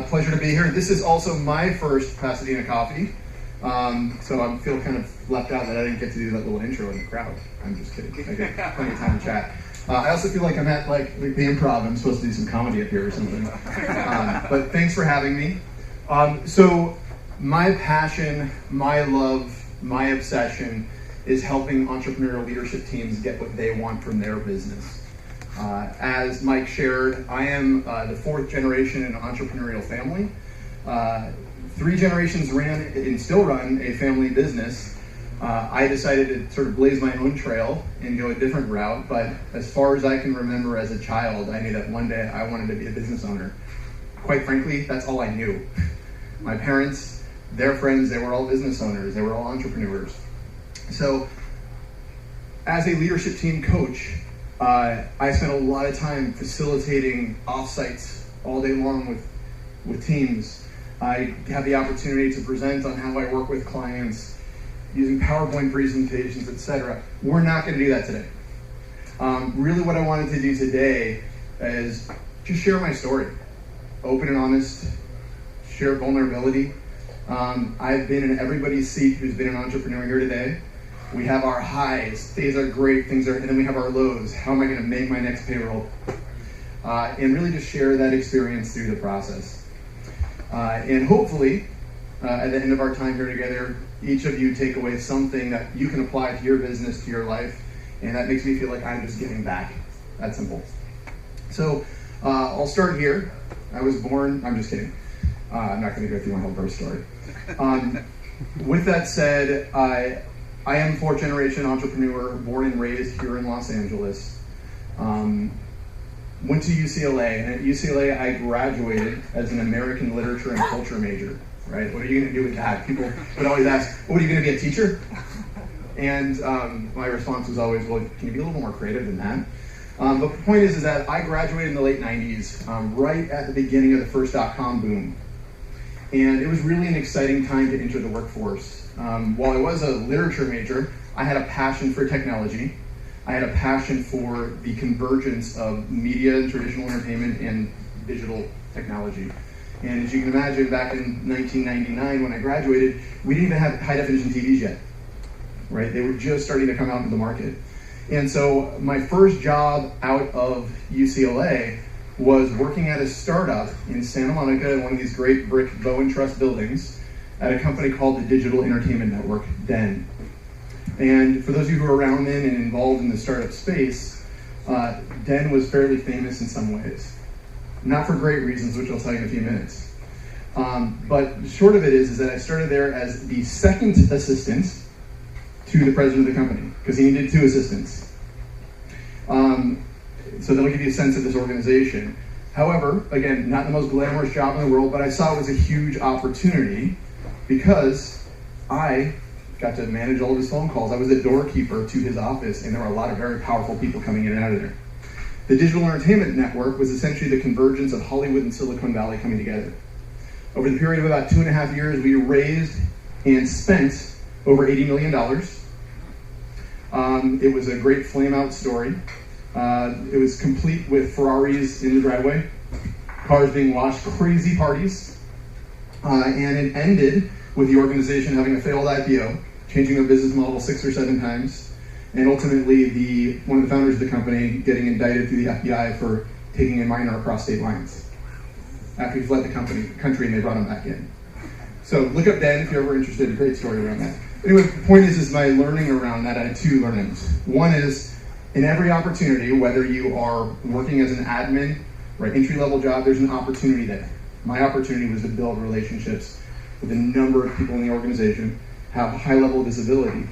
Pleasure to be here. This is also my first Pasadena coffee, so I feel kind of left out that I didn't get to do that little intro in the crowd. I'm just kidding. I get plenty of time to chat. I also feel like I'm at like the improv. I'm supposed to do some comedy up here or something. But thanks for having me. So my passion, my love, my obsession is helping entrepreneurial leadership teams get what they want from their business. As Mike shared, I am the fourth generation in an entrepreneurial family. 3 generations ran and still run a family business. I decided to sort of blaze my own trail and go a different route, but as far as I can remember as a child, I knew that one day I wanted to be a business owner. Quite frankly, that's all I knew. My parents, their friends, they were all business owners, they were all entrepreneurs. So, as a leadership team coach, I spent a lot of time facilitating offsites all day long with teams. I have the opportunity to present on how I work with clients using PowerPoint presentations, etc. We're not going to do that today. Really what I wanted to do today is just share my story. Open and honest, share vulnerability. I've been in everybody's seat who's been an entrepreneur here today. We have our highs, things are great, and then we have our lows. How am I going to make my next payroll? And really just share that experience through the process. And hopefully, at the end of our time here together, each of you take away something that you can apply to your business, to your life, and that makes me feel like I'm just giving back. That simple. So I'll start here. I was born, I'm just kidding. I'm not going to go through my whole birth story. With that said, I am a 4th generation entrepreneur, born and raised here in Los Angeles. Went to UCLA, and at UCLA I graduated as an American literature and culture major, right? What are you going to do with that? People would always ask, what are you going to be, a teacher? And my response was always, well, can you be a little more creative than that? But the point is that I graduated in the late 90s, right at the beginning of the first .com boom. And it was really an exciting time to enter the workforce. While I was a literature major, I had a passion for technology. I had a passion for the convergence of media and traditional entertainment and digital technology. And as you can imagine, back in 1999 when I graduated, we didn't even have high-definition TVs yet, right? They were just starting to come out into the market. And so my first job out of UCLA was working at a startup in Santa Monica in one of these great brick Bowen Trust buildings at a company called the Digital Entertainment Network, DEN. And for those of you who are around then and involved in the startup space, DEN was fairly famous in some ways. Not for great reasons, which I'll tell you in a few minutes. But the short of it is that I started there as the second assistant to the president of the company, because he needed 2 assistants. So that'll give you a sense of this organization. However, again, not the most glamorous job in the world, but I saw it was a huge opportunity because I got to manage all of his phone calls. I was the doorkeeper to his office, and there were a lot of very powerful people coming in and out of there. The Digital Entertainment Network was essentially the convergence of Hollywood and Silicon Valley coming together. Over the period of about 2.5 years, we raised and spent over $80 million. It was a great flame-out story. It was complete with Ferraris in the driveway, cars being washed, crazy parties, and it ended with the organization having a failed IPO, changing their business model 6 or 7 times, and ultimately one of the founders of the company getting indicted through the FBI for taking a minor across state lines after he fled the country and they brought him back in. So look up Dan if you're ever interested. A great story around that. Anyway, the point is my learning around that. I had 2 learnings. One is, in every opportunity, whether you are working as an admin or an entry-level job, there's an opportunity there. My opportunity was to build relationships with a number of people in the organization, have high-level visibility,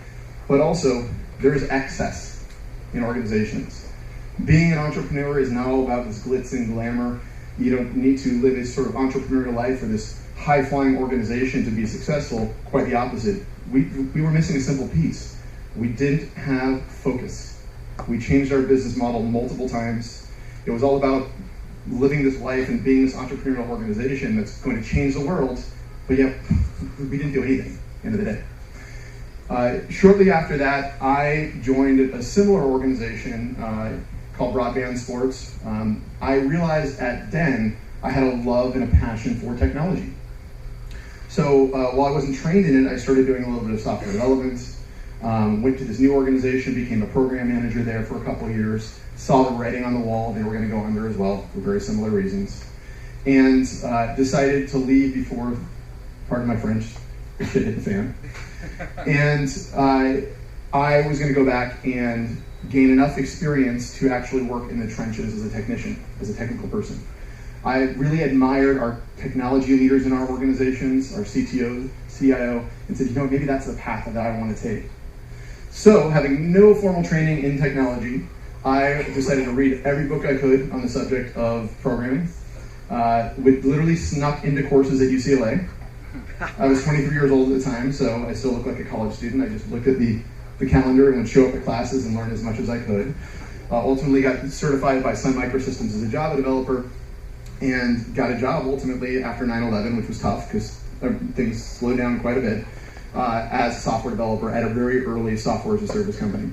but also there is excess in organizations. Being an entrepreneur is not all about this glitz and glamour. You don't need to live this sort of entrepreneurial life or this high-flying organization to be successful. Quite the opposite. We were missing a simple piece. We didn't have focus. We changed our business model multiple times. It was all about living this life and being this entrepreneurial organization that's going to change the world, but yet we didn't do anything at the end of the day. Shortly after that, I joined a similar organization called Broadband Sports. I realized at DEN I had a love and a passion for technology. So while I wasn't trained in it, I started doing a little bit of software development, went to this new organization, became a program manager there for a couple of years, saw the writing on the wall, they were going to go under as well for very similar reasons, and decided to leave before, pardon my French, shit hit the fan. And I was going to go back and gain enough experience to actually work in the trenches as a technician, as a technical person. I really admired our technology leaders in our organizations, our CTO, CIO, and said, maybe that's the path that I want to take. So, having no formal training in technology, I decided to read every book I could on the subject of programming. We literally snuck into courses at UCLA. I was 23 years old at the time, so I still looked like a college student. I just looked at the calendar and would show up at classes and learn as much as I could. Ultimately got certified by Sun Microsystems as a Java developer, and got a job ultimately after 9/11, which was tough because things slowed down quite a bit, as a software developer at a very early software as a service company.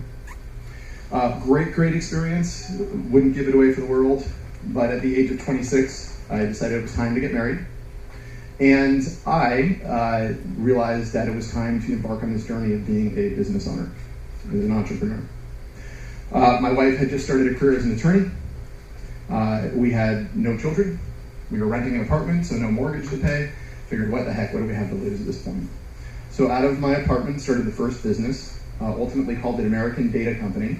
Great experience. Wouldn't give it away for the world, but at the age of 26, I decided it was time to get married. And I realized that it was time to embark on this journey of being a business owner, as an entrepreneur. My wife had just started a career as an attorney. We had no children. We were renting an apartment, so no mortgage to pay. Figured, what the heck, what do we have to lose at this point? So out of my apartment, started the first business, ultimately called it American Data Company.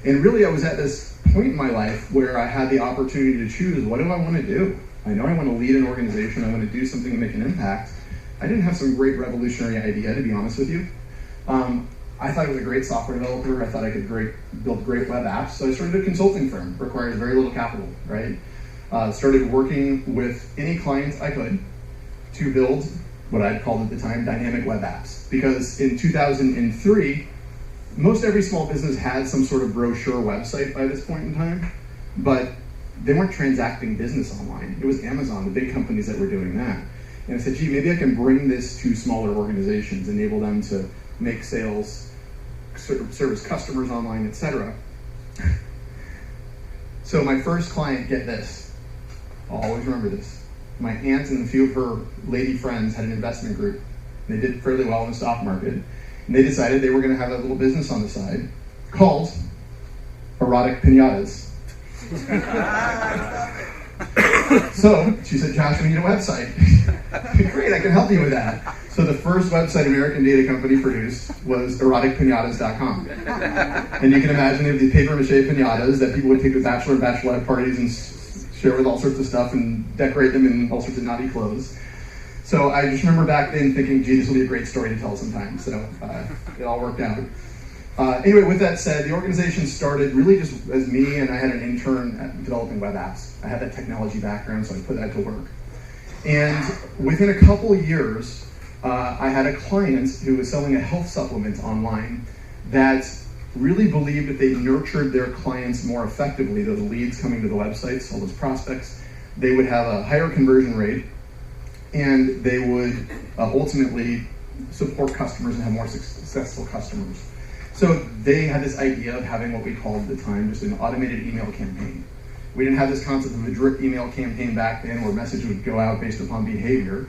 And really, I was at this point in my life where I had the opportunity to choose, what do I want to do? I know I want to lead an organization, I want to do something to make an impact. I didn't have some great revolutionary idea, to be honest with you. I thought I was a great software developer. I thought I could build great web apps. So I started a consulting firm. Requires very little capital, right? Started working with any client I could to build what I'd called at the time dynamic web apps. Because in 2003, most every small business had some sort of brochure website by this point in time, but they weren't transacting business online. It was Amazon, the big companies that were doing that. And I said, gee, maybe I can bring this to smaller organizations, enable them to make sales, service customers online, etc. So my first client, get this, I'll always remember this. My aunt and a few of her lady friends had an investment group. They did fairly well in the stock market, and they decided they were going to have a little business on the side called erotic piñatas. So she said, Josh, we need a website. Great, I can help you with that. So the first website American Data Company produced was eroticpinatas.com. And you can imagine the paper mache piñatas that people would take to bachelor and bachelorette parties and share with all sorts of stuff and decorate them in all sorts of naughty clothes. So I just remember back then thinking, gee, this will be a great story to tell sometime. So it all worked out. Anyway, with that said, the organization started really just as me, and I had an intern at developing web apps. I had that technology background, so I put that to work. And within a couple of years, I had a client who was selling a health supplement online that really believed if they nurtured their clients more effectively, those leads coming to the websites, all those prospects, they would have a higher conversion rate, and they would ultimately support customers and have more successful customers. So they had this idea of having what we called at the time just an automated email campaign. We didn't have this concept of a drip email campaign back then where message would go out based upon behavior.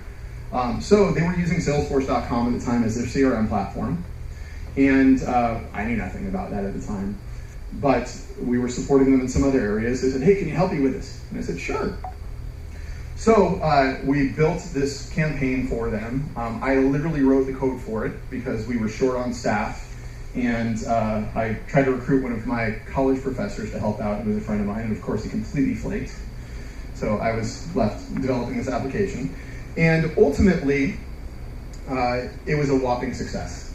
So they were using Salesforce.com at the time as their CRM platform. And I knew nothing about that at the time. But we were supporting them in some other areas. They said, hey, can you help me with this? And I said, sure. So we built this campaign for them. I literally wrote the code for it because we were short on staff. And I tried to recruit one of my college professors to help out, who was a friend of mine, and of course he completely flaked. So I was left developing this application. And ultimately, it was a whopping success.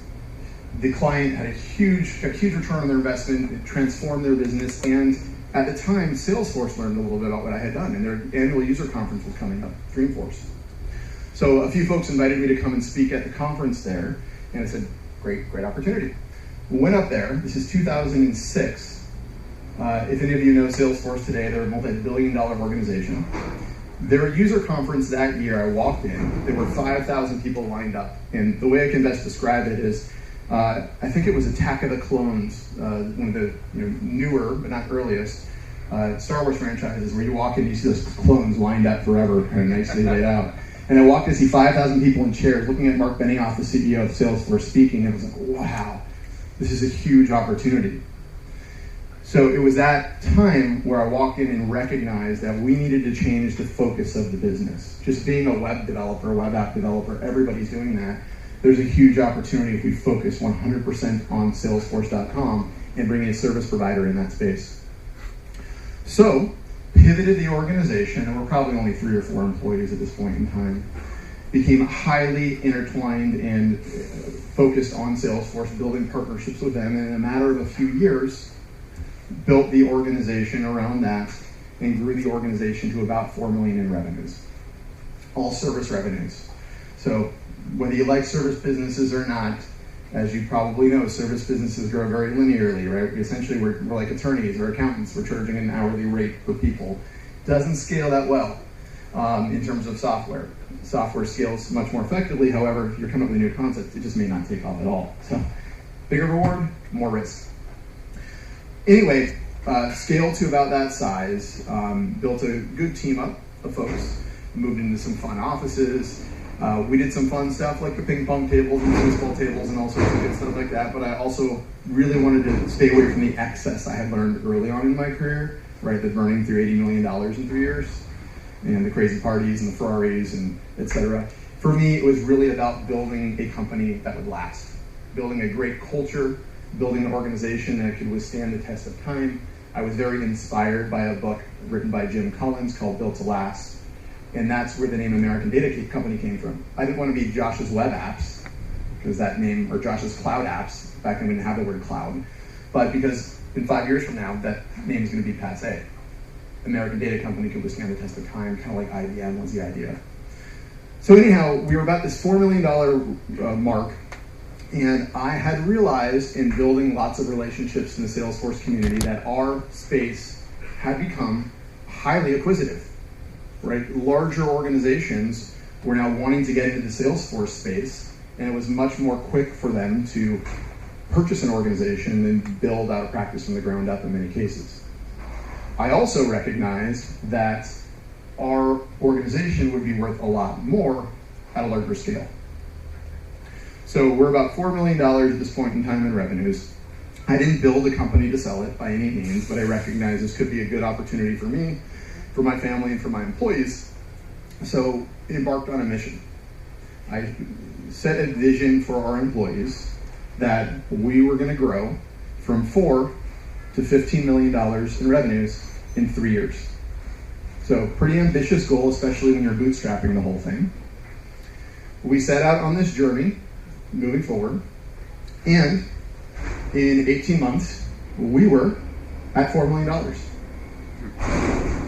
The client had a huge return on their investment, it transformed their business, and at the time, Salesforce learned a little bit about what I had done, and their annual user conference was coming up, Dreamforce. So a few folks invited me to come and speak at the conference there, and I said, great opportunity. We went up there. This is 2006. If any of you know Salesforce today, they're a multi-billion-dollar organization. Their user conference that year, I walked in, there were 5,000 people lined up. And the way I can best describe it is, I think it was Attack of the Clones, one of the newer, but not earliest, Star Wars franchises where you walk in and you see those clones lined up forever and nicely laid out. And I walked to see 5,000 people in chairs looking at Mark Benioff, the CEO of Salesforce, speaking, and I was like, wow, this is a huge opportunity. So it was that time where I walked in and recognized that we needed to change the focus of the business. Just being a web developer, web app developer, everybody's doing that. There's a huge opportunity if we focus 100% on Salesforce.com and bring a service provider in that space. So, pivoted the organization, and we're probably only 3 or 4 employees at this point in time, became highly intertwined and focused on Salesforce, building partnerships with them, and in a matter of a few years, built the organization around that and grew the organization to about $4 million in revenues, all service revenues. So whether you like service businesses or not, as you probably know, service businesses grow very linearly, right? Essentially, we're like attorneys or accountants. We're charging an hourly rate per people. Doesn't scale that well in terms of software. Software scales much more effectively. However, if you're coming up with a new concept, it just may not take off at all. So bigger reward, more risk. Anyway, scaled to about that size, built a good team up of folks, moved into some fun offices. We did some fun stuff like the ping pong tables and baseball tables and all sorts of good stuff like that, but I also really wanted to stay away from the excess I had learned early on in my career, right? The burning through $80 million in 3 years, and the crazy parties and the Ferraris and etc. For me, it was really about building a company that would last, building a great culture, building an organization that could withstand the test of time. I was very inspired by a book written by Jim Collins called Built to Last, and that's where the name American Data Company came from. I didn't want to be Josh's Web Apps, because that name, or Josh's Cloud Apps, back then we didn't have the word cloud, but because in 5 years from now, that name is going to be passé. American Data Company could withstand the test of time, kind of like IBM was the idea. So anyhow, we were about this $4 million mark, and I had realized in building lots of relationships in the Salesforce community that our space had become highly acquisitive, right? Larger organizations were now wanting to get into the Salesforce space, and it was much more quick for them to purchase an organization than build out a practice from the ground up in many cases. I also recognized that our organization would be worth a lot more at a larger scale. So we're about $4 million at this point in time in revenues. I didn't build a company to sell it by any means, but I recognized this could be a good opportunity for me, for my family, and for my employees. So I embarked on a mission. I set a vision for our employees that we were going to grow from $4 to $15 million in revenues in 3 years. So pretty ambitious goal, especially when you're bootstrapping the whole thing. We set out on this journey moving forward, and in 18 months, we were at $4 million.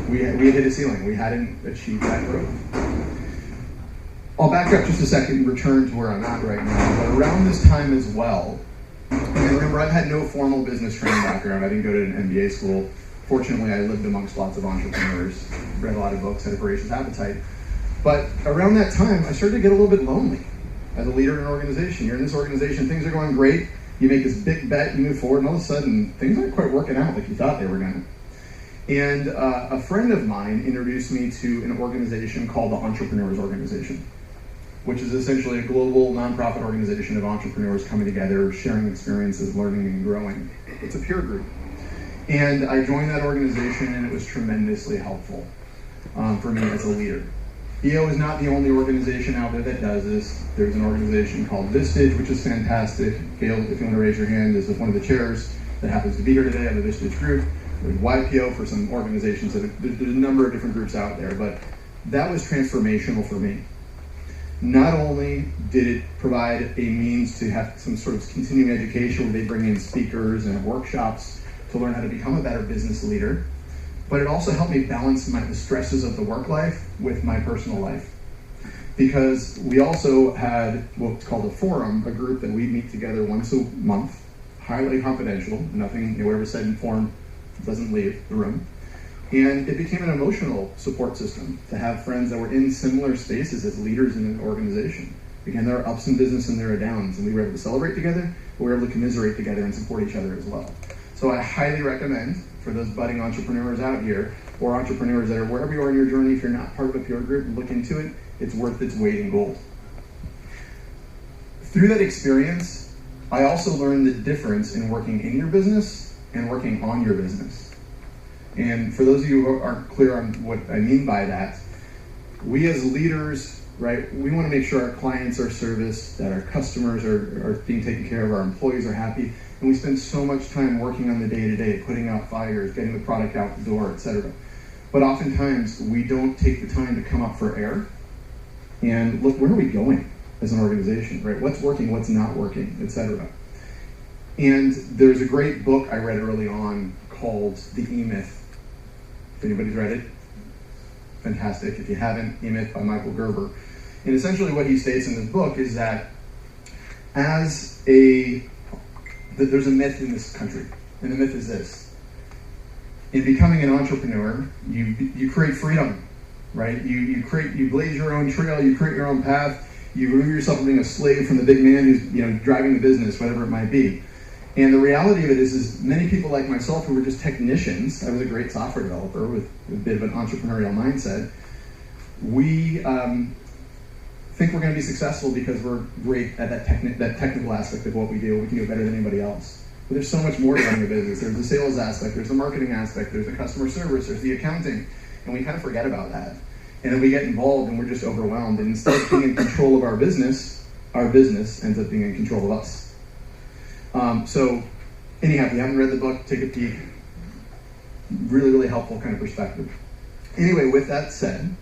We had hit a ceiling. We hadn't achieved that growth. I'll back up just a second and return to where I'm at right now. But around this time as well, and remember, I've had no formal business training background. I didn't go to an MBA school. Fortunately, I lived amongst lots of entrepreneurs, read a lot of books, had a voracious appetite. But around that time, I started to get a little bit lonely as a leader in an organization. You're in this organization, things are going great, you make this big bet, you move forward, and all of a sudden, things aren't quite working out like you thought they were going to. And a friend of mine introduced me to an organization called the Entrepreneurial Organization, which is essentially a global nonprofit organization of entrepreneurs coming together, sharing experiences, learning and growing. It's a peer group. And I joined that organization, and it was tremendously helpful for me as a leader. EO is not the only organization out there that does this. There's an organization called Vistage, which is fantastic. Gail, if you want to raise your hand, is one of the chairs that happens to be here today of the Vistage group. There's YPO for some organizations. There's a number of different groups out there, but that was transformational for me. Not only did it provide a means to have some sort of continuing education where they bring in speakers and workshops to learn how to become a better business leader, but it also helped me balance the stresses of the work life with my personal life. Because we also had what's called a forum, a group that we meet together once a month, highly confidential, nothing, whatever said in forum doesn't leave the room. And it became an emotional support system to have friends that were in similar spaces as leaders in an organization. Again, there are ups in business and there are downs, and we were able to celebrate together, but we were able to commiserate together and support each other as well. So I highly recommend for those budding entrepreneurs out here, or entrepreneurs that are wherever you are in your journey, if you're not part of a peer group, look into it. It's worth its weight in gold. Through that experience, I also learned the difference in working in your business and working on your business. And for those of you who aren't clear on what I mean by that, we as leaders, right, we want to make sure our clients are serviced, that our customers are being taken care of, our employees are happy, and we spend so much time working on the day-to-day, putting out fires, getting the product out the door, etc. But oftentimes, we don't take the time to come up for air and look, where are we going as an organization, right? What's working, what's not working, etc. And there's a great book I read early on called The E-Myth. If anybody's read it, fantastic. If you haven't, E-Myth by Michael Gerber. And essentially what he states in this book is that there's a myth in this country, and the myth is this. In becoming an entrepreneur, you create freedom, right? You blaze your own trail, you create your own path, you remove yourself from being a slave from the big man who's driving the business, whatever it might be. And the reality of it is many people like myself who were just technicians, I was a great software developer with a bit of an entrepreneurial mindset, we think we're going to be successful because we're great at that technical aspect of what we do. We can do it better than anybody else. But there's so much more to running a business. There's the sales aspect, there's the marketing aspect, there's the customer service, there's the accounting, and we kind of forget about that. And then we get involved and we're just overwhelmed. And instead of being in control of our business ends up being in control of us. So anyhow, if you haven't read the book, take a peek. Really, really helpful kind of perspective. Anyway, with that said,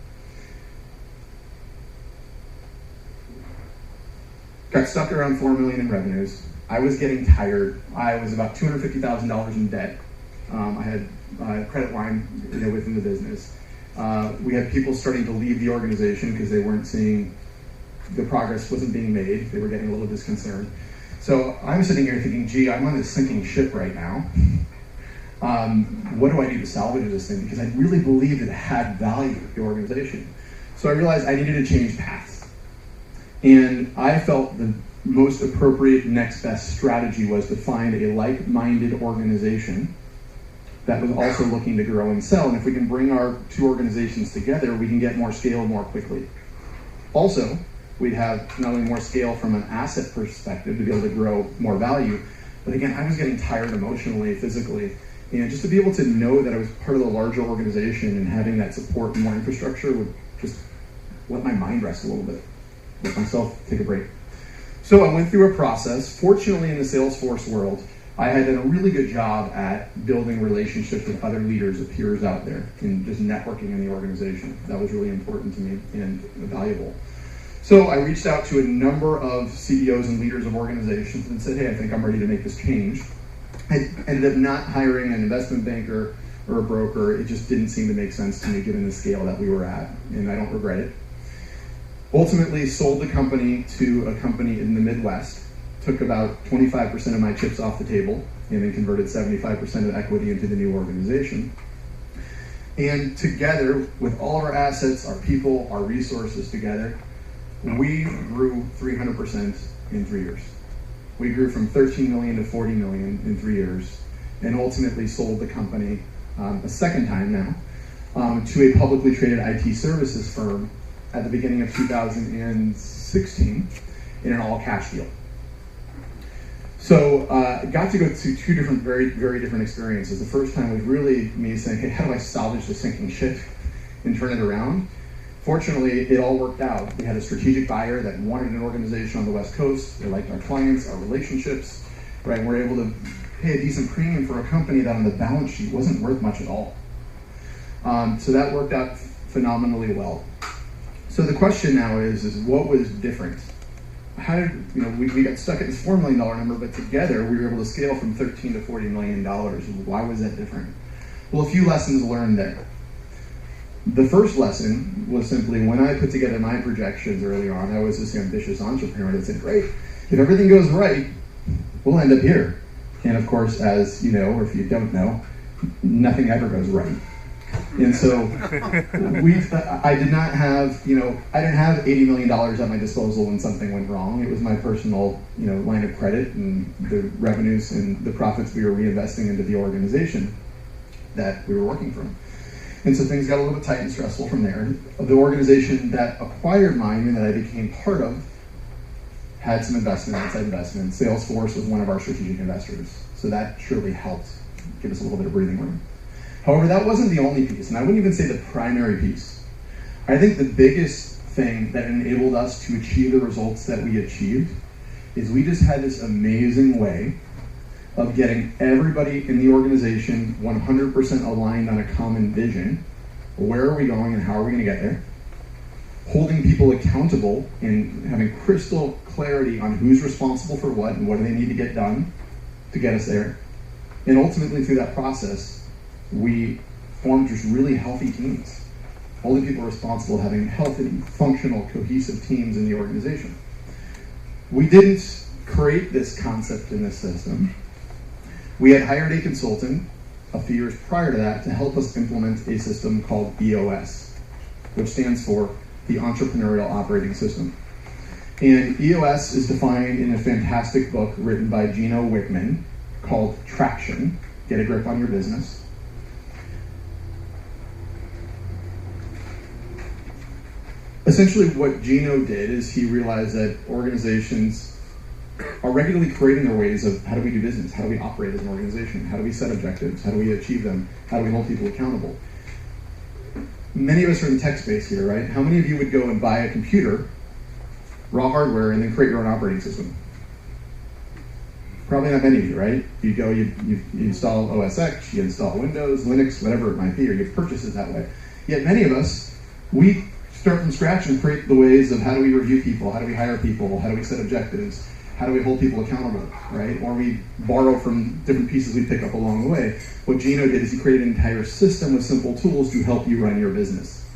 got stuck around $4 million in revenues. I was getting tired. I was about $250,000 in debt. I had a credit line within the business. We had people starting to leave the organization because they weren't seeing the progress wasn't being made. They were getting a little disconcerted. So I'm sitting here thinking, gee, I'm on this sinking ship right now. What do I do to salvage this thing? Because I really believed it had value to the organization. So I realized I needed to change paths. And I felt the most appropriate next best strategy was to find a like-minded organization that was also looking to grow and sell. And if we can bring our two organizations together, we can get more scale more quickly. Also, we'd have not only more scale from an asset perspective to be able to grow more value, but again, I was getting tired emotionally, physically. And just to be able to know that I was part of the larger organization and having that support and more infrastructure would just let my mind rest a little bit. Let myself take a break. So I went through a process. Fortunately, in the Salesforce world, I had done a really good job at building relationships with other leaders, peers out there, and just networking in the organization. That was really important to me and valuable. So I reached out to a number of CEOs and leaders of organizations and said, hey, I think I'm ready to make this change. I ended up not hiring an investment banker or a broker. It just didn't seem to make sense to me given the scale that we were at, and I don't regret it. Ultimately sold the company to a company in the Midwest, took about 25% of my chips off the table, and then converted 75% of equity into the new organization. And together, with all of our assets, our people, our resources together, we grew 300% in 3 years. We grew from 13 million to 40 million in 3 years, and ultimately sold the company a second time now to a publicly traded IT services firm at the beginning of 2016 in an all-cash deal. So got to go through two different, very, very different experiences. The first time was really me saying, hey, how do I salvage the sinking ship and turn it around? Fortunately, it all worked out. We had a strategic buyer that wanted an organization on the West Coast. They liked our clients, our relationships, right? And we're able to pay a decent premium for a company that on the balance sheet wasn't worth much at all. So that worked out phenomenally well. So the question now is what was different? How did, we got stuck at this $4 million number, but together we were able to scale from 13 to $40 million. Why was that different? Well, a few lessons learned there. The first lesson was simply when I put together my projections early on, I was this ambitious entrepreneur that said, great, if everything goes right, we'll end up here. And of course, as you know, or if you don't know, nothing ever goes right. And so I didn't have $80 million at my disposal when something went wrong. It was my personal, line of credit and the revenues and the profits we were reinvesting into the organization. that we were working from. And so things got a little bit tight and stressful from there. The organization that acquired mine and that I became part of had some outside investment. Salesforce was one of our strategic investors. So that surely helped give us a little bit of breathing room. However, that wasn't the only piece, and I wouldn't even say the primary piece. I think the biggest thing that enabled us to achieve the results that we achieved is we just had this amazing way of getting everybody in the organization 100% aligned on a common vision. Where are we going and how are we going to get there? Holding people accountable and having crystal clarity on who's responsible for what and what do they need to get done to get us there. And ultimately through that process, we formed just really healthy teams. Holding people responsible, having healthy, functional, cohesive teams in the organization. We didn't create this concept in this system. We had hired a consultant a few years prior to that to help us implement a system called EOS, which stands for the Entrepreneurial Operating System. And EOS is defined in a fantastic book written by Gino Wickman called Traction, Get a Grip on Your Business. Essentially what Gino did is he realized that organizations are regularly creating their ways of how do we do business, how do we operate as an organization, how do we set objectives, how do we achieve them, how do we hold people accountable. Many of us are in the tech space here, right? How many of you would go and buy a computer, raw hardware, and then create your own operating system? Probably not many of you, right? You go, you install OS X, you install Windows, Linux, whatever it might be, or you purchase it that way. Yet many of us, we start from scratch and create the ways of how do we review people, how do we hire people, how do we set objectives, how do we hold people accountable, right? Or we borrow from different pieces we pick up along the way. What Gino did is he created an entire system with simple tools to help you run your business.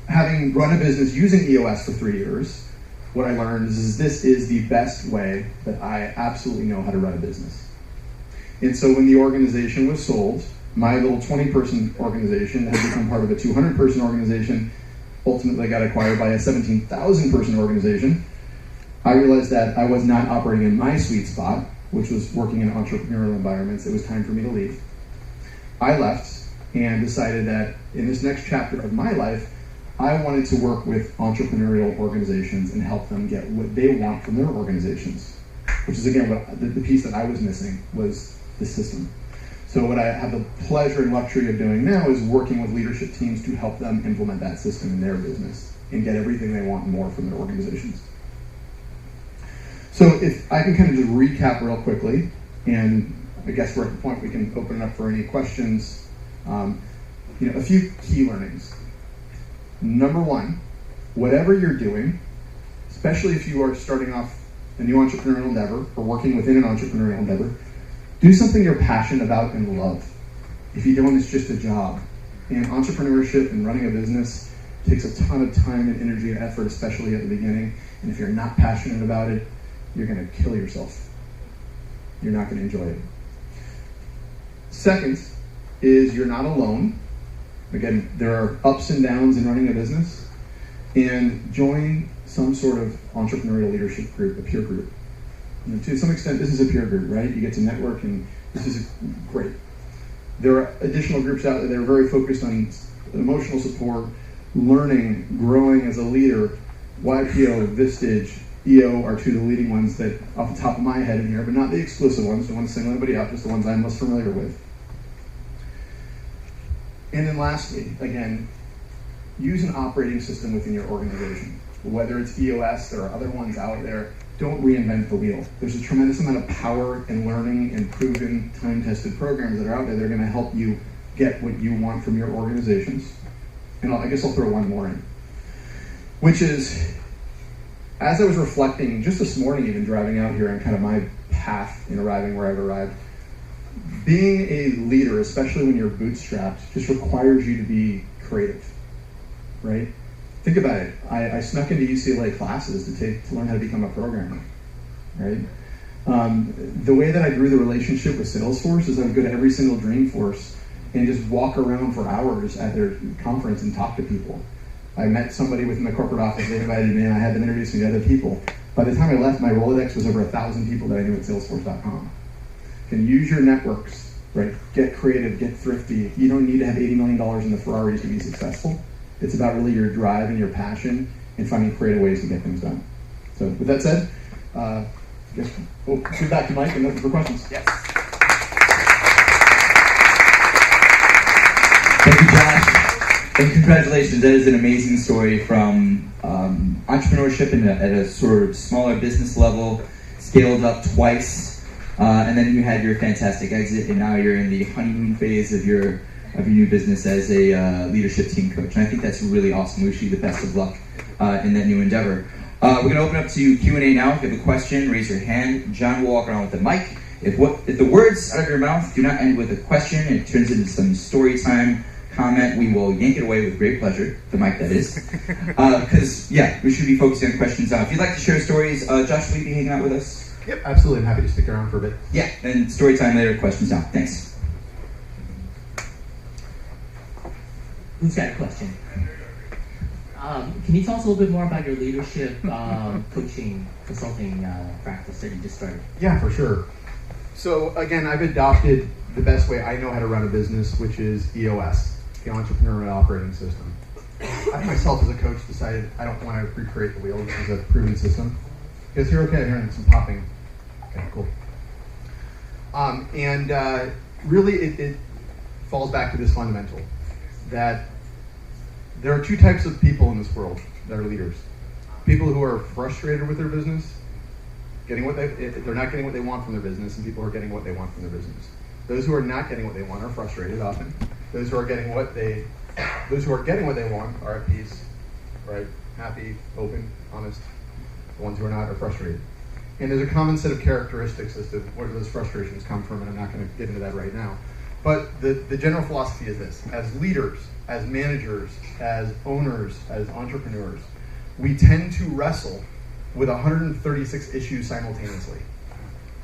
Having run a business using EOS for 3 years, what I learned is this is the best way that I absolutely know how to run a business. And so when the organization was sold, my little 20-person organization had become part of a 200-person organization, ultimately got acquired by a 17,000-person organization. I realized that I was not operating in my sweet spot, which was working in entrepreneurial environments. It was time for me to leave. I left and decided that in this next chapter of my life, I wanted to work with entrepreneurial organizations and help them get what they want from their organizations, which is, again, what the piece that I was missing was the system. So what I have the pleasure and luxury of doing now is working with leadership teams to help them implement that system in their business and get everything they want and more from their organizations. So if I can kind of just recap real quickly, and I guess we're at the point we can open it up for any questions. A few key learnings. Number one, whatever you're doing, especially if you are starting off a new entrepreneurial endeavor or working within an entrepreneurial endeavor, do something you're passionate about and love. If you don't, it's just a job. And entrepreneurship and running a business takes a ton of time and energy and effort, especially at the beginning. And if you're not passionate about it, you're going to kill yourself. You're not going to enjoy it. Second is you're not alone. Again, there are ups and downs in running a business. And join some sort of entrepreneurial leadership group, a peer group. To some extent, this is a peer group, right? You get to network, and this is great. There are additional groups out there that are very focused on emotional support, learning, growing as a leader. YPO, Vistage, EO are two of the leading ones that, off the top of my head in here, but not the exclusive ones. Don't want to single anybody out, just the ones I'm most familiar with. And then lastly, again, use an operating system within your organization. Whether it's EOS, there are other ones out there. Don't reinvent the wheel. There's a tremendous amount of power in learning and proven, time-tested programs that are out there that are going to help you get what you want from your organizations. And I guess I'll throw one more in, which is, as I was reflecting just this morning, even driving out here on kind of my path in arriving where I've arrived, being a leader, especially when you're bootstrapped, just requires you to be creative, right? Think about it. I snuck into UCLA classes to learn how to become a programmer, right? The way that I grew the relationship with Salesforce is I would go to every single Dreamforce and just walk around for hours at their conference and talk to people. I met somebody within the corporate office, they invited me, and I had them introduce me to other people. By the time I left, my Rolodex was over 1,000 people that I knew at Salesforce.com. You can use your networks right? Get creative, get thrifty. You don't need to have $80 million in the Ferraris to be successful. It's about really your drive and your passion and finding creative ways to get things done. So with that said, I guess we'll give back to Mike and open for questions. Yes. Thank you, Josh. And congratulations. That is an amazing story from entrepreneurship at a sort of smaller business level, scaled up twice, and then you had your fantastic exit, and now you're in the honeymoon phase of your new business as a leadership team coach. And I think that's really awesome. We wish you the best of luck in that new endeavor. We're going to open up to Q&A now. If you have a question, raise your hand. John will walk around with the mic. If the words out of your mouth do not end with a question, it turns into some story time comment, we will yank it away with great pleasure, the mic that is. Because, we should be focusing on questions now. If you'd like to share stories, Josh, will you be hanging out with us? Yep, absolutely. I'm happy to stick around for a bit. Yeah, and story time later, questions now. Thanks. Who's got a question? Can you tell us a little bit more about your leadership coaching consulting practice that you just started? Yeah, for sure. So again, I've adopted the best way I know how to run a business, which is EOS, the Entrepreneurial Operating System. I myself, as a coach, decided I don't want to recreate the wheel. This is a proven system. Because you're okay, I'm hearing some popping. Okay, cool. Really, it falls back to this fundamental, that there are two types of people in this world that are leaders. People who are frustrated with their business, they're not getting what they want from their business, and people who are getting what they want from their business. Those who are not getting what they want are frustrated often. Those who are getting what they want are at peace, right? Happy, open, honest. The ones who are not are frustrated. And there's a common set of characteristics as to where those frustrations come from, and I'm not going to get into that right now. But the general philosophy is this: as leaders, as managers, as owners, as entrepreneurs, we tend to wrestle with 136 issues simultaneously.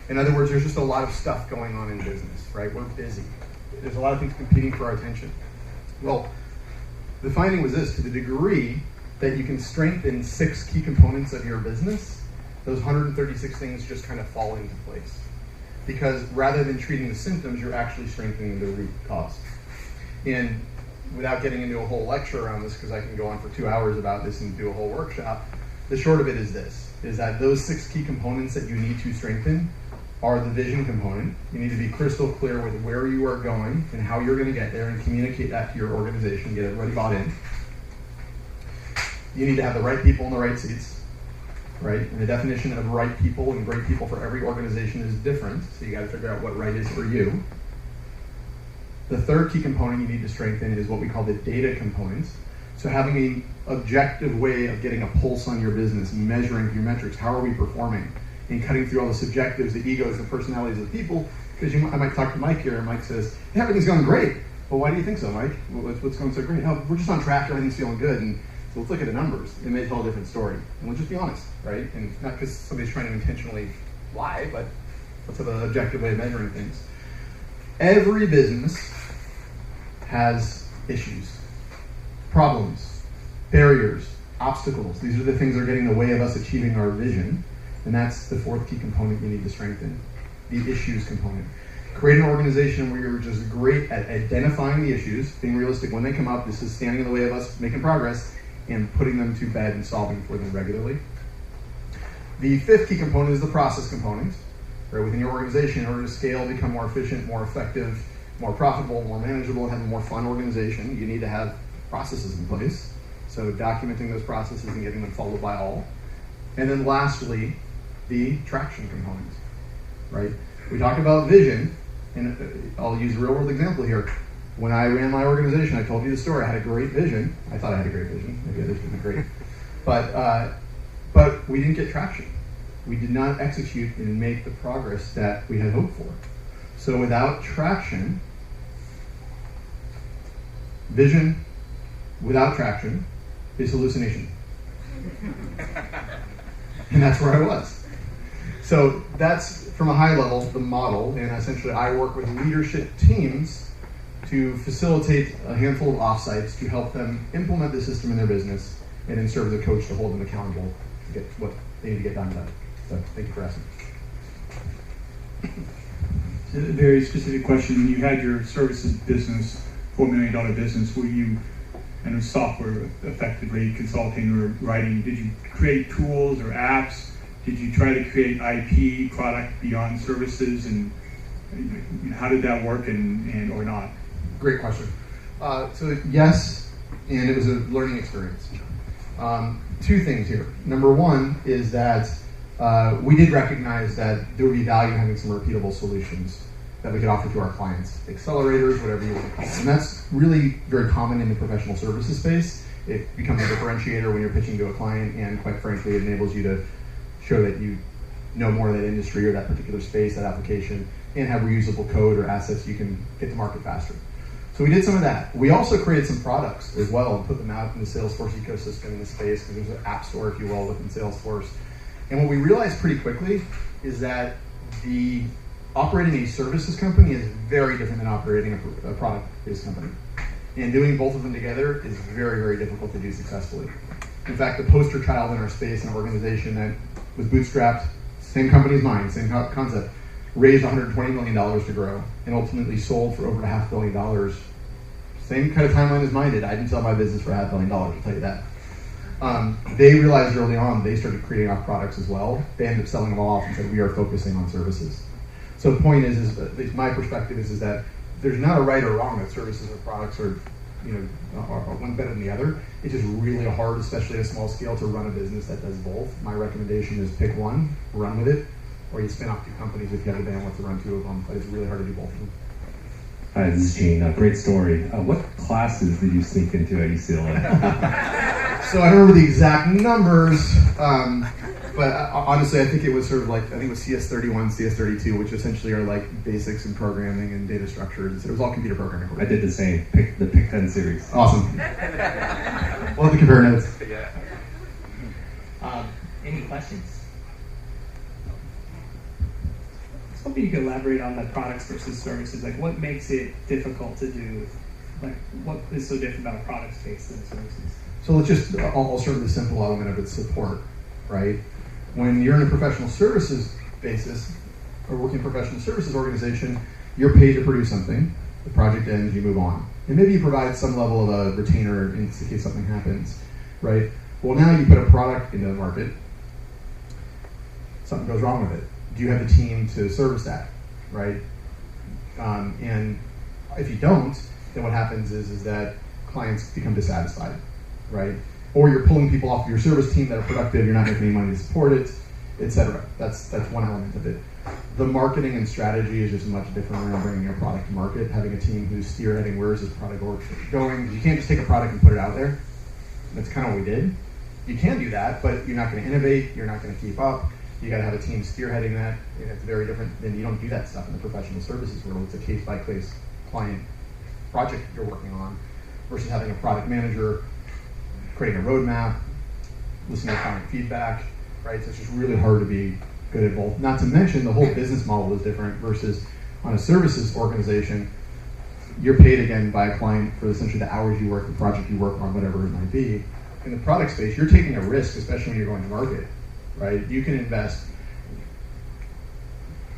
In other words, there's just a lot of stuff going on in business, right? We're busy. There's a lot of things competing for our attention. Well, the finding was this: to the degree that you can strengthen 6 key components of your business, those 136 things just kind of fall into place. Because rather than treating the symptoms, you're actually strengthening the root cause. And without getting into a whole lecture around this, because I can go on for 2 hours about this and do a whole workshop, the short of it is this, is that those 6 key components that you need to strengthen are the vision component. You need to be crystal clear with where you are going and how you're going to get there, and communicate that to your organization, get everybody bought in. You need to have the right people in the right seats, right? And the definition of right people and great people for every organization is different, so you got to figure out what right is for you. The third key component you need to strengthen is what we call the data component. So having an objective way of getting a pulse on your business, measuring your metrics, how are we performing, and cutting through all the subjectives, the egos, the personalities of the people. Because I might talk to Mike here, and Mike says, hey, everything's going great. Well, why do you think so, Mike? What's going so great? Oh, we're just on track, everything's feeling good. And so let's look at the numbers. It may tell a different story. And we'll just be honest, right? And not because somebody's trying to intentionally lie, but let's have an objective way of measuring things. Every business has issues, problems, barriers, obstacles. These are the things that are getting in the way of us achieving our vision. And that's the 4th key component you need to strengthen, the issues component. Create an organization where you're just great at identifying the issues, being realistic when they come up. This is standing in the way of us making progress, and putting them to bed and solving for them regularly. The 5th key component is the process component. Right, within your organization, in order to scale, become more efficient, more effective, more profitable, more manageable, and have a more fun organization, you need to have processes in place. So documenting those processes and getting them followed by all. And then lastly, the traction component, right? We talk about vision, and I'll use a real world example here. When I ran my organization, I told you the story. I had a great vision. I thought I had a great vision. Maybe others didn't agree. But we didn't get traction. We did not execute and make the progress that we had hoped for. So without traction, vision without traction is hallucination. And that's where I was. So that's, from a high level, the model, and essentially I work with leadership teams to facilitate a handful of offsites to help them implement the system in their business, and then serve as a coach to hold them accountable to get what they need to get done. So thank you for asking. a very specific question. You had your services business, $4 million business, where you, and it was software effectively, consulting or writing. Did you create tools or apps? Did you try to create IP product beyond services? And how did that work and or not? Great question. So yes, and it was a learning experience. Two things here. Number one is that we did recognize that there would be value in having some repeatable solutions that we could offer to our clients, accelerators, whatever you want to call them. And that's really very common in the professional services space. It becomes a differentiator when you're pitching to a client, and quite frankly, it enables you to show that you know more of that industry or that particular space, that application, and have reusable code or assets you can get to market faster. So we did some of that. We also created some products as well and put them out in the Salesforce ecosystem in the space, because there's an app store, if you will, within Salesforce. And what we realized pretty quickly is that the operating a services company is very different than operating a product-based company. And doing both of them together is very, very difficult to do successfully. In fact, the poster child in our space, an organization that was bootstrapped, same company as mine, same concept, raised $120 million to grow, and ultimately sold for over $500 million. Same kind of timeline as mine did. I didn't sell my business for $500 million, I'll tell you that. They realized early on, they started creating off products as well. They ended up selling them all off and said, we are focusing on services. So the point is at least my perspective is that there's not a right or wrong that services or products are one better than the other. It's just really hard, especially at a small scale, to run a business that does both. My recommendation is pick one, run with it, or you spin off two companies if you have the bandwidth to run two of them. But it's really hard to do both of them. Hi, this is Gene. Great story. What classes did you sneak into at UCLA? So I don't remember the exact numbers, but honestly, I think it was sort of like, I think it was CS31, CS32, which essentially are like basics in programming and data structures. It was all computer programming. I did the same. The Pick 10 series. Awesome. We'll have to compare notes. Any questions? I was hoping you could elaborate on the products versus services. Like, what makes it difficult to do? Like, what is so different about products based than services? So let's just, I'll start with the simple element of its support, right? When you're in a professional services basis, or working professional services organization, you're paid to produce something. The project ends, you move on. And maybe you provide some level of a retainer in case something happens, right? Well, now you put a product into the market, something goes wrong with it. Do you have the team to service that, right? And if you don't, then what happens is that clients become dissatisfied, right? Or you're pulling people off of your service team that are productive, you're not making any money to support it, etc. That's one element of it. The marketing and strategy is just much different around bringing your product to market, having a team who's spearheading where is this product going. You can't just take a product and put it out there. That's kind of what we did. You can do that, but you're not going to innovate, you're not going to keep up. You got to have a team spearheading that. And it's very different than, you don't do that stuff in the professional services world. It's a case-by-case client project you're working on versus having a product manager, creating a roadmap, listening to client feedback, right? So it's just really hard to be good at both. Not to mention the whole business model is different versus on a services organization, you're paid again by a client for essentially the hours you work, the project you work on, whatever it might be. In the product space, you're taking a risk, especially when you're going to market, right? You can invest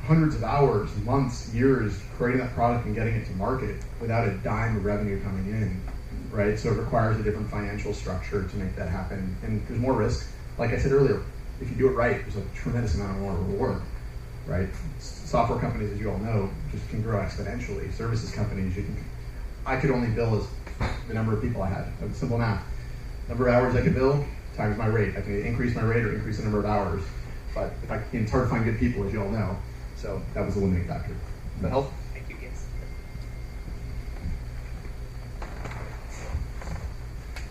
hundreds of hours, months, years creating that product and getting it to market without a dime of revenue coming in, right? So it requires a different financial structure to make that happen. And there's more risk. Like I said earlier, if you do it right, there's a tremendous amount more reward, right? Software companies, as you all know, just can grow exponentially. Services companies, I could only bill as the number of people I had. That was simple math. Number of hours I could bill times my rate. I can increase my rate or increase the number of hours. But it's hard to find good people, as you all know. So that was the limiting factor. Does that help? Thank you, yes.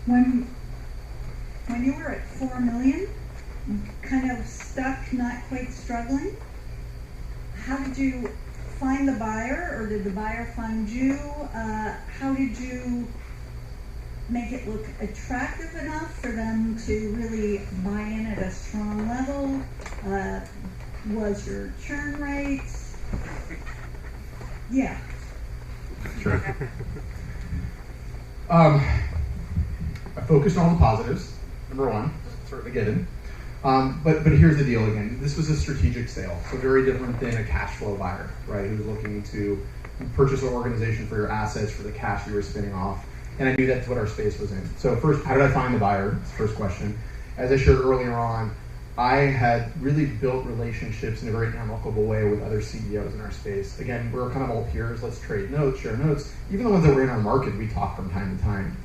When you were at 4 million, kind of stuck, not quite struggling, how did you find the buyer, or did the buyer find you? How did you make it look attractive enough for them to really buy in at a strong level? Was your churn rates? Yeah. Sure. I focused on all the positives, number one, sort of a given. But here's the deal again. This was a strategic sale, so very different than a cash flow buyer, right? Who's looking to purchase an organization for your assets, for the cash you were spinning off. And I knew that's what our space was in. So first, how did I find the buyer? That's the first question. As I shared earlier on, I had really built relationships in a very amicable way with other CEOs in our space. Again, we're kind of all peers. Let's trade notes, share notes. Even the ones that were in our market, we talk from time to time.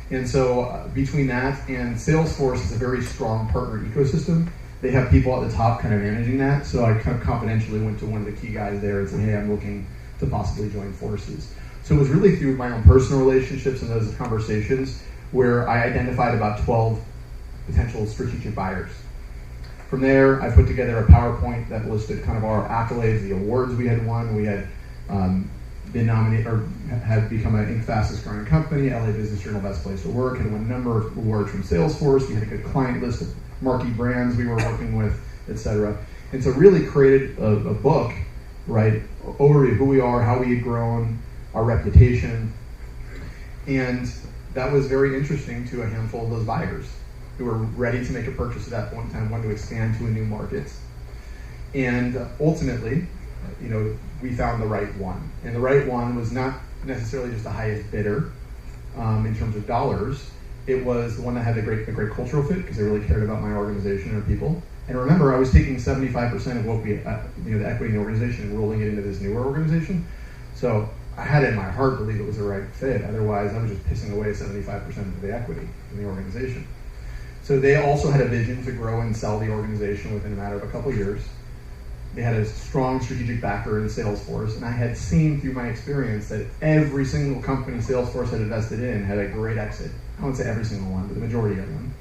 And so between that and Salesforce is a very strong partner ecosystem. They have people at the top kind of managing that. So I kind of confidentially went to one of the key guys there and said, hey, I'm looking to possibly join forces. So it was really through my own personal relationships and those conversations where I identified about 12 potential strategic buyers. From there, I put together a PowerPoint that listed kind of our accolades, the awards we had won. We had been nominated or had become an Inc. fastest growing company, LA Business Journal Best Place to Work, had won a number of awards from Salesforce. We had a good client list of marquee brands we were working with, etc. And so really created a book, right, overview of who we are, how we had grown, our reputation. And that was very interesting to a handful of those buyers who were ready to make a purchase at that point in time, wanted to expand to a new market. And ultimately, we found the right one. And the right one was not necessarily just the highest bidder in terms of dollars. It was the one that had a great cultural fit because they really cared about my organization and our people. And remember, I was taking 75% of what we, the equity in the organization and rolling it into this newer organization. So I had it in my heart to believe it was the right fit. Otherwise, I was just pissing away 75% of the equity in the organization. So they also had a vision to grow and sell the organization within a matter of a couple of years. They had a strong strategic backer in Salesforce, and I had seen through my experience that every single company Salesforce had invested in had a great exit. I wouldn't say every single one, but the majority of them.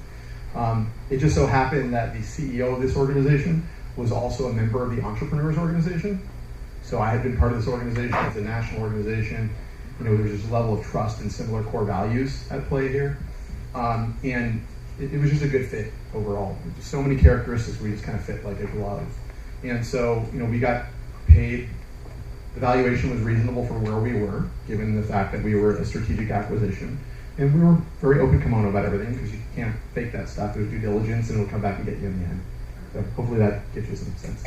It just so happened that the CEO of this organization was also a member of the Entrepreneurs Organization. So I had been part of this organization. It's a national organization. There's this level of trust and similar core values at play here. And it was just a good fit overall. Just so many characteristics we just kind of fit like a glove. And so, we got paid. The valuation was reasonable for where we were, given the fact that we were a strategic acquisition. And we were very open kimono about everything because you can't fake that stuff. There's due diligence and it'll come back and get you in the end. So hopefully that gives you some sense.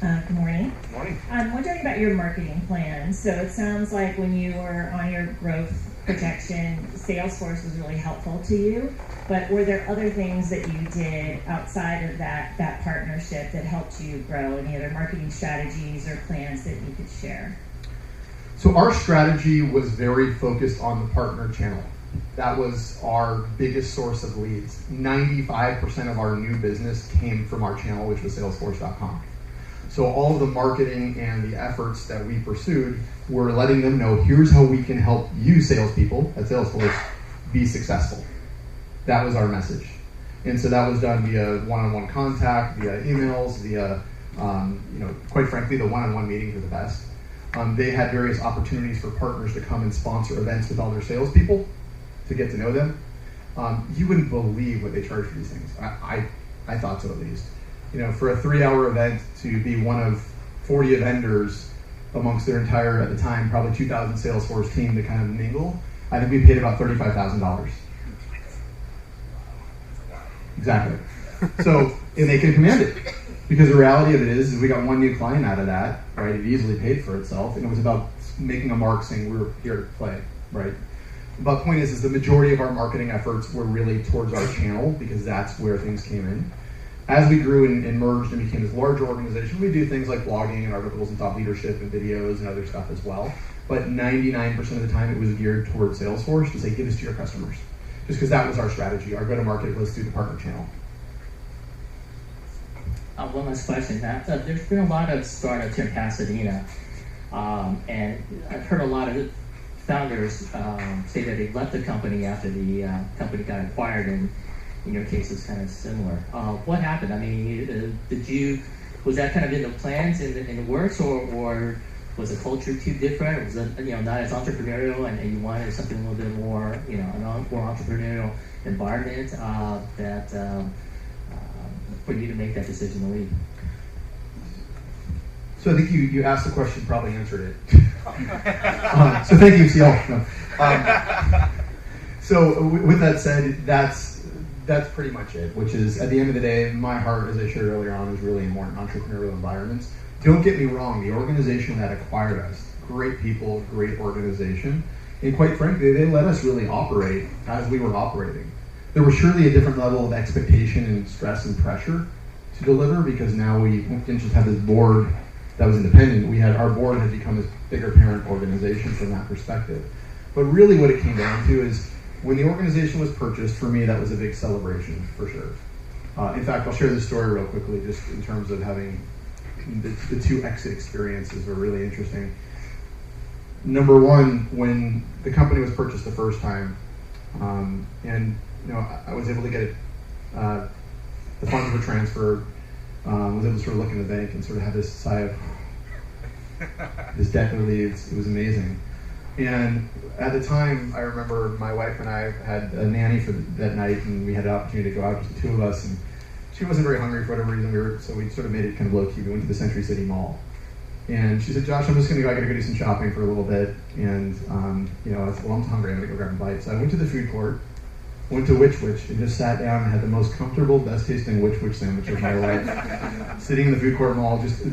Good morning. Good morning. I'm wondering about your marketing plan. So it sounds like when you were on your growth projection, Salesforce was really helpful to you. But were there other things that you did outside of that partnership that helped you grow? Any other marketing strategies or plans that you could share? So our strategy was very focused on the partner channel. That was our biggest source of leads. 95% of our new business came from our channel, which was Salesforce.com. So all of the marketing and the efforts that we pursued were letting them know, here's how we can help you salespeople at Salesforce be successful. That was our message. And so that was done via one-on-one contact, via emails, via, quite frankly, the one-on-one meetings were the best. They had various opportunities for partners to come and sponsor events with all their salespeople to get to know them. You wouldn't believe what they charge for these things. I thought so at least. For a 3-hour event to be one of 40 vendors amongst their entire, at the time, probably 2,000 Salesforce team to kind of mingle, I think we paid about $35,000. Exactly. So, and they can command it. Because the reality of it is we got one new client out of that, right? It easily paid for itself, and it was about making a mark saying we're here to play, right? But the point is the majority of our marketing efforts were really towards our channel because that's where things came in. As we grew and merged and became this larger organization, we do things like blogging and articles and thought leadership and videos and other stuff as well. But 99% of the time it was geared towards Salesforce to say, give this to your customers. Just because that was our strategy. Our go-to-market was through the partner channel. One last question. There's been a lot of startups here in Pasadena, and I've heard a lot of founders say that they left the company after the company got acquired, and in your case it's kind of similar. What happened? I mean, was that kind of in the plans, in the works, or was the culture too different? Was it not as entrepreneurial, and you wanted something a little bit more, a more entrepreneurial environment for you to make that decision to leave? So I think you asked the question, probably answered it. So thank you, CL. So with that said, that's that's pretty much it, which is, at the end of the day, my heart, as I shared earlier on, is really in more entrepreneurial environments. Don't get me wrong, the organization that acquired us, great people, great organization, and quite frankly, they let us really operate as we were operating. There was surely a different level of expectation and stress and pressure to deliver, because now we didn't just have this board that was independent. Our board had become this bigger parent organization from that perspective. But really what it came down to is, when the organization was purchased, for me, that was a big celebration, for sure. In fact, I'll share this story real quickly, just in terms of having the two exit experiences were really interesting. Number one, when the company was purchased the first time, and I was able to get it, the funds were transferred, was able to sort of look in the bank and sort of have this sigh of, this debt relieves. It was amazing. And at the time, I remember my wife and I had a nanny for that night, and we had an opportunity to go out, just the two of us, and she wasn't very hungry for whatever reason. So we sort of made it kind of low key. We went to the Century City Mall, and she said, "Josh, I'm just going to go. I got to go do some shopping for a little bit." And I said, "Well, I'm hungry. I'm going to go grab a bite." So I went to the food court, went to Which Wich, and just sat down and had the most comfortable, best tasting Which Wich sandwich of my life. Sitting in the food court mall, just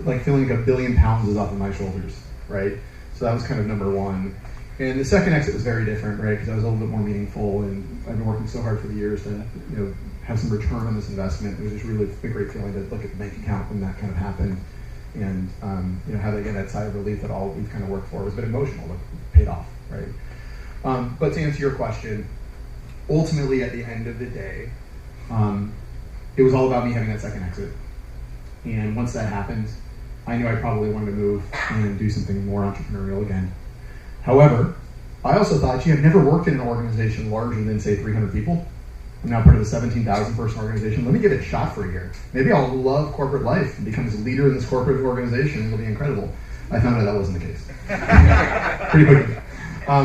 like feeling like 1 billion pounds is off of my shoulders, right? So that was kind of number one. And the second exit was very different, right? Because I was a little bit more meaningful, and I've been working so hard for the years to, have some return on this investment. It was just really a great feeling to look at the bank account when that kind of happened, and have that sigh of relief that all we've kind of worked for. It was a bit emotional, but paid off, right? But to answer your question, ultimately at the end of the day, it was all about me having that second exit. And once that happened, I knew I probably wanted to move and do something more entrepreneurial again. However, I also thought, I've never worked in an organization larger than, say, 300 people. I'm now part of a 17,000 person organization. Let me give it a shot for a year. Maybe I'll love corporate life and become this leader in this corporate organization. It'll be incredible. I found out that wasn't the case. Pretty quickly.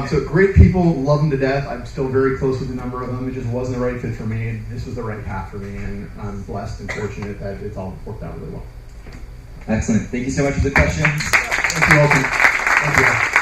So great people, love them to death. I'm still very close with a number of them. It just wasn't the right fit for me. This was the right path for me, and I'm blessed and fortunate that it's all worked out really well. Excellent. Thank you so much for the questions. Thank you all. Thank you.